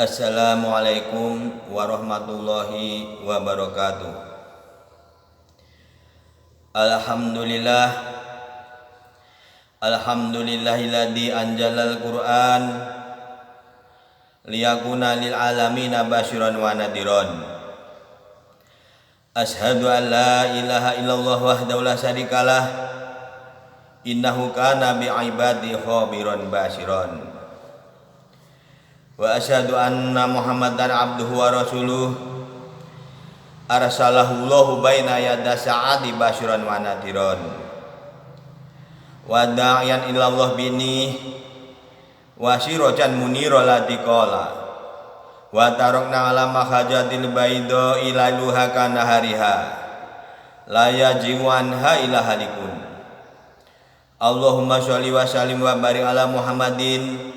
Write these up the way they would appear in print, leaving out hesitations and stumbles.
Assalamualaikum warahmatullahi wabarakatuh. Alhamdulillah, alhamdulillahilladzi anjalal Qur'an liyakuna lil alamina basyiran wa nadhiran. Asyhadu an la ilaha illallah wahdahu la syarikalah, innahu kana bi ibadi khabiran basyiran. Wa asyhadu anna Muhammadan abduhu wa rasuluh arsalahu Allahu baina yada sa'ati basyiran wa nadhiran wa da'iyan ila Allah bini wa sirajan munira ladiqala wa tarakna ala mahajatil baida ilailuha kana hariha la yajiwanha ila halikun. Allahumma sholli wa sallim wa barik ala Muhammadin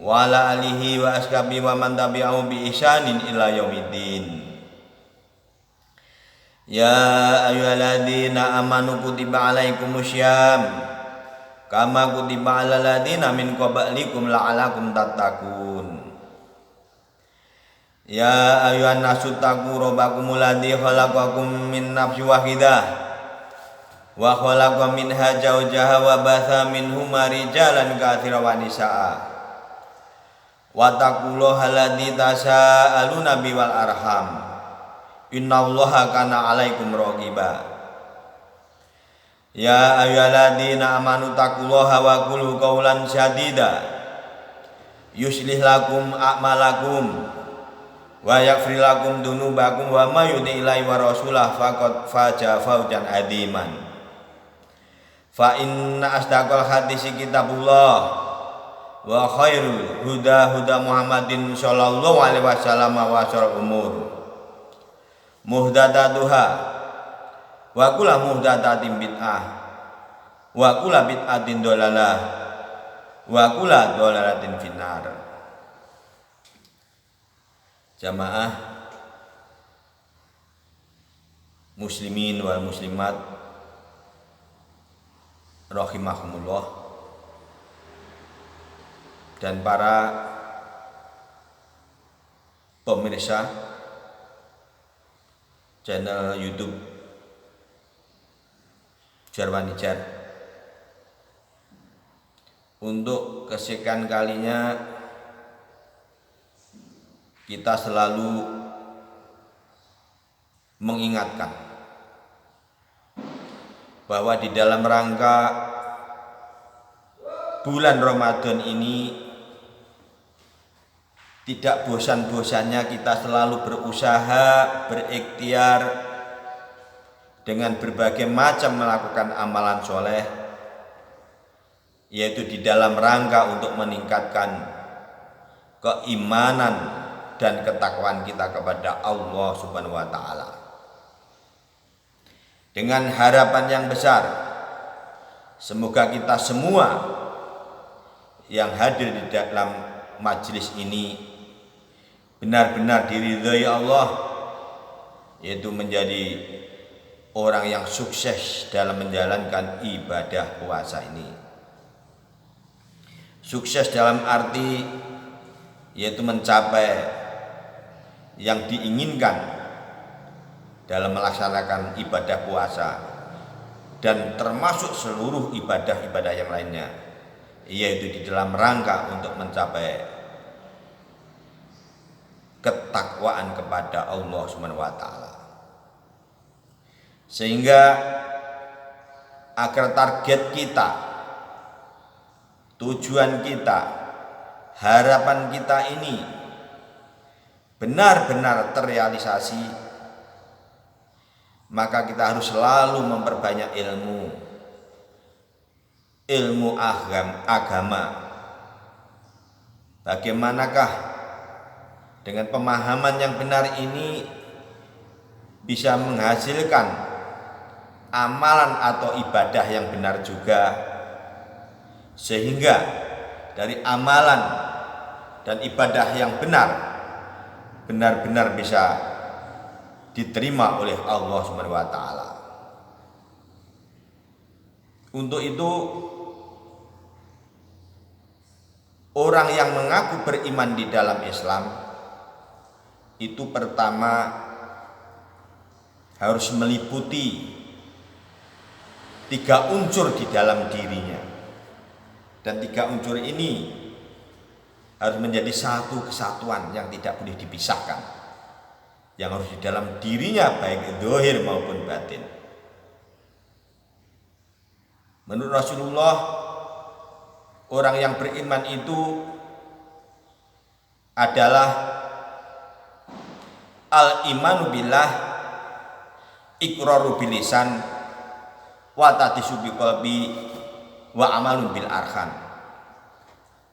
wa ala alihi wa ashabihi wa man tabi'ahu bi ihsanin ila yaumiddin. Ya ayyuhalladzina amanu kutiba alaikumusyyam kama kutiba alal ladzina min qablikum la'allakum tattaqun. Ya ayyuhan nasu taqu rabbakumul ladzi khalaqakum min nafsin wahidah wa khalaqa minha zawjaha wa batha minhuma rijalan katsiran wa nisaa. Wattaqullaha alladzi tasaaluna bihi wal arham innallaha kana 'alaikum raqiba. Ya ayyuhalladzina amanu taqullaha wa qulu qawlan sadida yuslih lakum a'malakum wa yaghfir lakum dzunubakum wa may yuti'illahi wa rasulahu faqad faza fawzan 'adziman. Fa inna asdaqal hadisi kitabullah wa khairul huda huda Muhammadin sallallahu alaihi wasallam wa syarrul umur muhdatsatuha wa kullu muhdatsatin bid'ah wa kullu bid'atin dhalalah wa kullu dhalalatin finnar. Jamaah muslimin wal muslimat rahimahumullah dan para pemirsa channel YouTube Jarwanijar, untuk kesekian kalinya kita selalu mengingatkan bahwa di dalam rangka bulan Ramadan ini tidak bosan-bosannya kita selalu berusaha, berikhtiar dengan berbagai macam melakukan amalan soleh, yaitu di dalam rangka untuk meningkatkan keimanan dan ketakwaan kita kepada Allah Subhanahu wa Ta'ala, dengan harapan yang besar semoga kita semua yang hadir di dalam majelis ini benar-benar diridhai Allah, yaitu menjadi orang yang sukses dalam menjalankan ibadah puasa ini. Sukses dalam arti yaitu mencapai yang diinginkan dalam melaksanakan ibadah puasa dan termasuk seluruh ibadah-ibadah yang lainnya, yaitu di dalam rangka untuk mencapai ketakwaan kepada Allah Subhanahu wa Ta'ala, sehingga agar target kita, tujuan kita, harapan kita ini benar-benar terrealisasi, maka kita harus selalu memperbanyak ilmu agama. Bagaimanakah dengan pemahaman yang benar ini bisa menghasilkan amalan atau ibadah yang benar juga, sehingga dari amalan dan ibadah yang benar-benar bisa diterima oleh Allah Subhanahu wa Ta'ala. Untuk itu orang yang mengaku beriman di dalam Islam itu pertama harus meliputi 3 unsur di dalam dirinya, dan 3 unsur ini harus menjadi satu kesatuan yang tidak boleh dipisahkan, yang harus di dalam dirinya baik zahir maupun batin. Menurut Rasulullah, orang yang beriman itu adalah al-imanu billah iqraru bil lisan wa tatisu bi qalbi wa amalun bil arkan.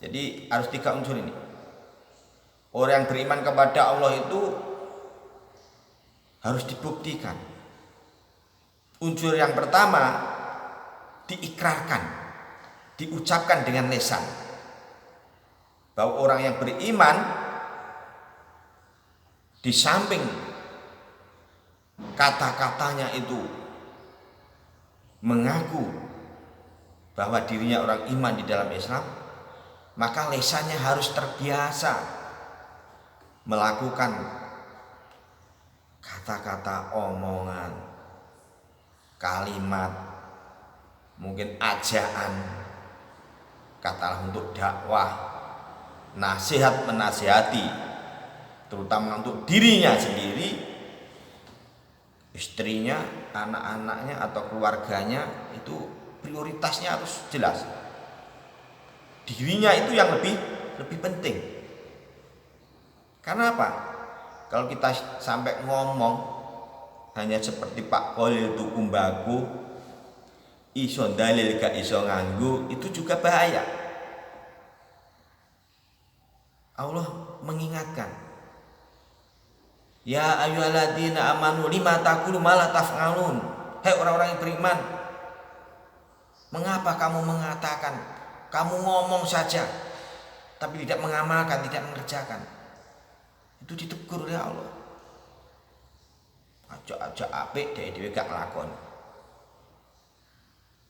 Jadi harus 3 unsur ini. Orang yang beriman kepada Allah itu harus dibuktikan. Unsur yang pertama diikrarkan, diucapkan dengan lisan, bahwa orang yang beriman di samping kata-katanya itu mengaku bahwa dirinya orang iman di dalam Islam, maka lisannya harus terbiasa melakukan kata-kata, omongan, kalimat, mungkin ajaan, katalah untuk dakwah, nasihat menasihati, terutama untuk dirinya sendiri, istrinya, anak-anaknya atau keluarganya, itu prioritasnya harus jelas. Dirinya itu yang lebih penting. Karena apa? Kalau kita sampai ngomong hanya seperti Pak Khalil tuku mbako, iso dalil gak iso nganggo, itu juga bahaya. Allah mengingatkan, ya ayyuhalladzina amanu lima taqulu ma la taf'alun. Hai orang-orang yang beriman, mengapa kamu mengatakan, kamu ngomong saja tapi tidak mengamalkan, tidak mengerjakan? Itu ditegur oleh Allah. Aja apik dhewe gak nglakon.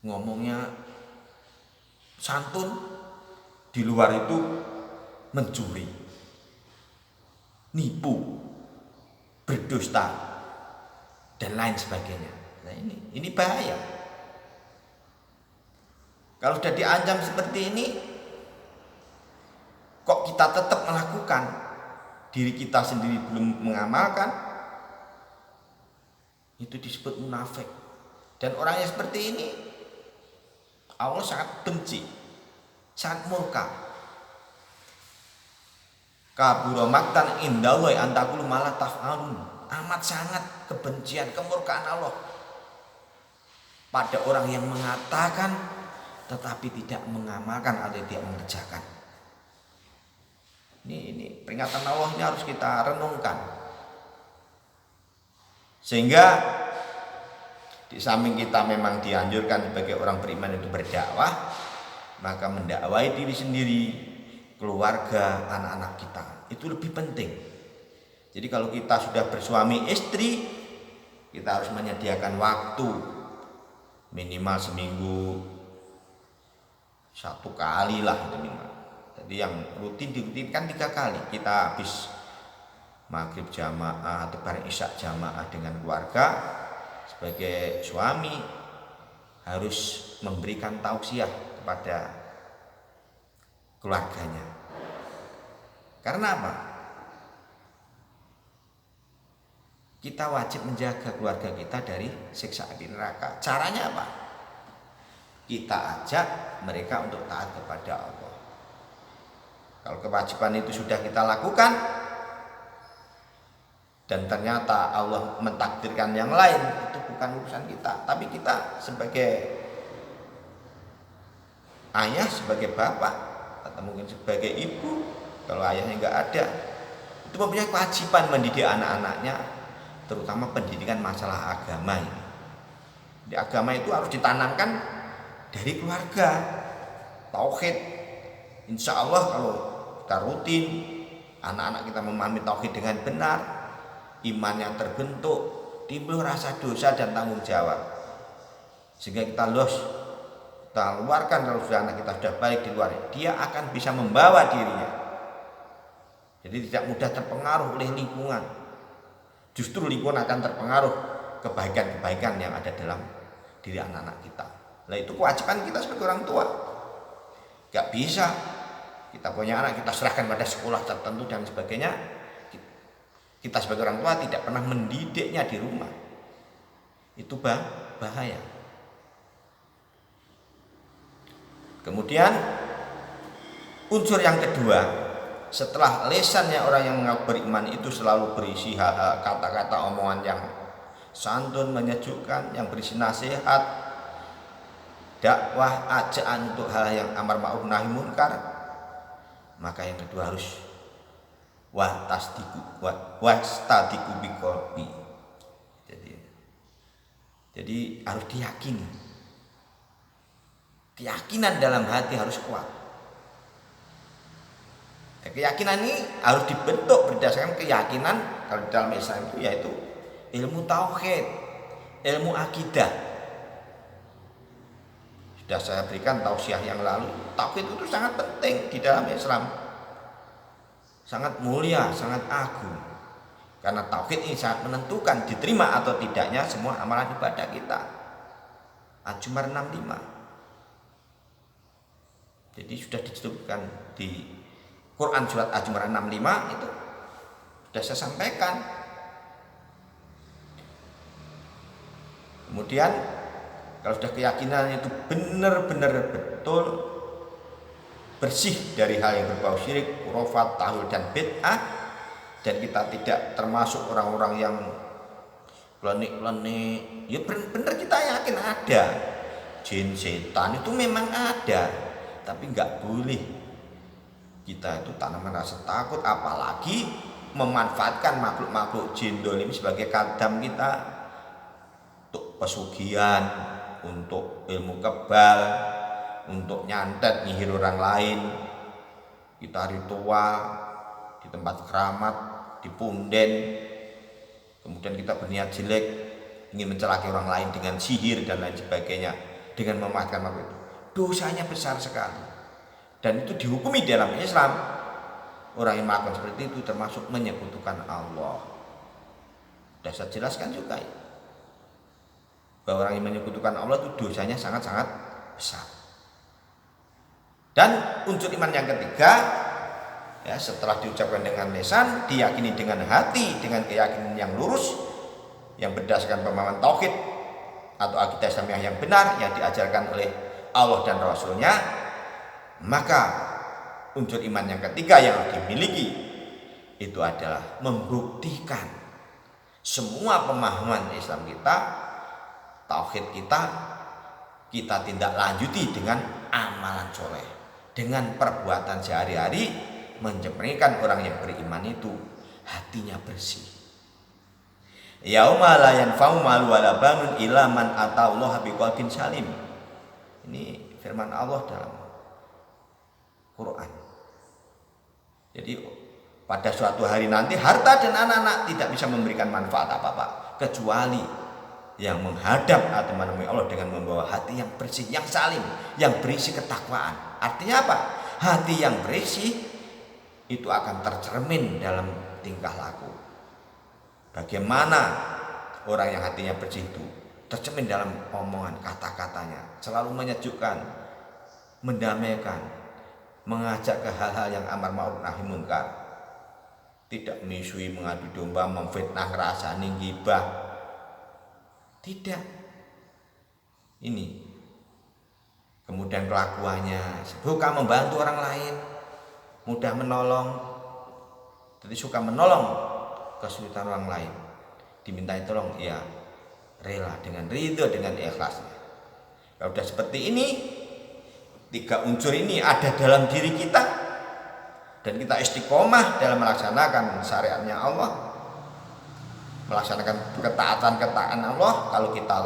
Ngomongnya santun, di luar itu mencuri, nipu, berdusta, dan lain sebagainya. Nah ini bahaya. Kalau sudah diancam seperti ini, kok kita tetap melakukan, diri kita sendiri belum mengamalkan, itu disebut munafik. Dan orang yang seperti ini Allah sangat benci, sangat murka. Kabura maktan indallahi an taqulu ma la taf'alun. Amat sangat kebencian, kemurkaan Allah pada orang yang mengatakan tetapi tidak mengamalkan atau tidak mengerjakan. Ini peringatan Allah, ini harus kita renungkan. Sehingga di samping kita memang dianjurkan sebagai orang beriman itu berdakwah, maka mendakwai diri sendiri, keluarga, anak-anak kita itu lebih penting. Jadi kalau kita sudah bersuami istri, kita harus menyediakan waktu minimal seminggu 1 kali lah minimal. Jadi yang rutin dirutinkan 3 kali. Kita habis maghrib jamaah atau bareng isya jamaah dengan keluarga, sebagai suami harus memberikan tausiah kepada keluarganya. Karena apa? Kita wajib menjaga keluarga kita dari siksa api neraka. Caranya apa? Kita ajak mereka untuk taat kepada Allah. Kalau kewajiban itu sudah kita lakukan dan ternyata Allah mentakdirkan yang lain, itu bukan urusan kita. Tapi kita sebagai ayah, sebagai bapak, atau mungkin sebagai ibu, kalau ayahnya nggak ada, itu mempunyai kewajiban mendidik anak-anaknya, terutama pendidikan masalah agama ini. Di agama itu harus ditanamkan dari keluarga. Tauhid, insya Allah kalau kita rutin, anak-anak kita memahami tauhid dengan benar, iman yang terbentuk, timbul rasa dosa dan tanggung jawab, sehingga kita los kita keluarkan, kalau sudah anak kita sudah balik di luar, dia akan bisa membawa dirinya. Jadi tidak mudah terpengaruh oleh lingkungan. Justru lingkungan akan terpengaruh kebaikan-kebaikan yang ada dalam diri anak-anak kita. Nah itu kewajiban kita sebagai orang tua. Gak bisa kita punya anak kita serahkan pada sekolah tertentu dan sebagainya. Kita sebagai orang tua tidak pernah mendidiknya di rumah. Itu bahaya. Kemudian unsur yang kedua, setelah lesannya orang yang mengaku beriman itu selalu berisi kata-kata omongan yang santun, menyejukkan, yang berisi nasihat, dakwah, ajaan untuk hal yang amar ma'ruf nahi munkar, maka yang kedua harus wastadiku biqolbi. Jadi harus diyakini. Keyakinan dalam hati harus kuat. Keyakinan ini harus dibentuk berdasarkan keyakinan kalau dalam Islam itu yaitu ilmu tauhid, ilmu akidah. Sudah saya berikan tausiah yang lalu, tauhid itu sangat penting di dalam Islam. Sangat mulia, sangat agung. Karena tauhid ini sangat menentukan diterima atau tidaknya semua amalan ibadah kita. Az-Zumar 65. Jadi sudah disebutkan di Quran surat Az-Zumar 65 itu sudah saya sampaikan. Kemudian kalau sudah keyakinan itu benar-benar betul bersih dari hal yang berbau syirik, khurafat, tahlil dan bid'ah, dan kita tidak termasuk orang-orang yang klenik-klenik, ya benar kita yakin ada jin setan itu memang ada. Tapi nggak boleh kita itu tanaman rasa takut, apalagi memanfaatkan makhluk-makhluk jin dolim sebagai kadam kita untuk pesugihan, untuk ilmu kebal, untuk nyantet nyihir orang lain. Kita ritual di tempat keramat, di punden, kemudian kita berniat jelek ingin mencelakai orang lain dengan sihir dan lain sebagainya, dengan memanfaatkan makhluk itu. Dosanya besar sekali dan itu dihukumi dalam Islam. Orang yang melakukan seperti itu termasuk menyekutukan Allah. Sudah saya jelaskan juga ya, bahwa orang yang menyekutukan Allah itu dosanya sangat-sangat besar. Dan unsur iman yang ketiga, ya, setelah diucapkan dengan lisan, diyakini dengan hati, dengan keyakinan yang lurus, yang berdasarkan pemahaman tauhid atau akidah Islamiyah yang benar yang diajarkan oleh Allah dan Rasulnya, maka unsur iman yang ketiga yang harus dimiliki itu adalah membuktikan semua pemahaman Islam kita, tauhid kita tindak lanjuti dengan amalan soleh, dengan perbuatan sehari-hari, menjemurkan orang yang beriman itu hatinya bersih. Yauma la yanfa'u malu wala banun illa man atallaha biqalbin salim. Ini firman Allah dalam Quran. Jadi pada suatu hari nanti harta dan anak-anak tidak bisa memberikan manfaat apa-apa kecuali yang menghadap atau menemui Allah dengan membawa hati yang bersih, yang salim, yang berisi ketakwaan. Artinya apa? Hati yang bersih itu akan tercermin dalam tingkah laku. Bagaimana orang yang hatinya bersih itu tercermin dalam omongan, kata-katanya, selalu menyejukkan, mendamaikan, mengajak ke hal-hal yang amar ma'ruf nahi munkar, tidak menyusui, mengadu domba, memfitnah, ngerasani, ghibah, tidak. Ini kemudian kelakuannya suka membantu orang lain, mudah menolong, jadi suka menolong kesulitan orang lain, dimintai tolong ya rela dengan ridho, dengan ikhlasnya. Kalau sudah seperti ini, tiga unsur ini ada dalam diri kita dan kita istiqomah dalam melaksanakan syariatnya Allah, melaksanakan ketaatan Allah. Kalau kita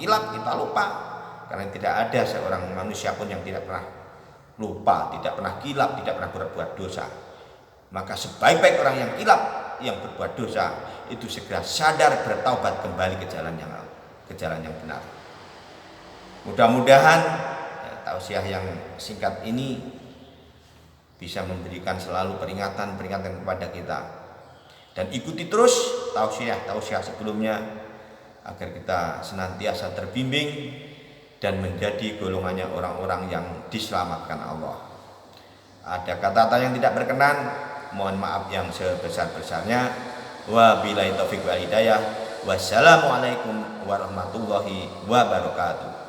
kilap, kita lupa, karena tidak ada seorang manusia pun yang tidak pernah lupa, tidak pernah kilap, tidak pernah berbuat dosa. Maka sebaik-baik orang yang kilap, yang berbuat dosa itu segera sadar, bertaubat kembali ke jalan yang benar. Mudah-mudahan tausiah yang singkat ini bisa memberikan selalu peringatan-peringatan kepada kita. Dan ikuti terus tausiah sebelumnya agar kita senantiasa terbimbing dan menjadi golongannya orang-orang yang diselamatkan Allah. Ada kata-kata yang tidak berkenan, mohon maaf yang sebesar-besarnya. Wabillahi taufiq wal hidayah. Wassalamualaikum warahmatullahi wabarakatuh.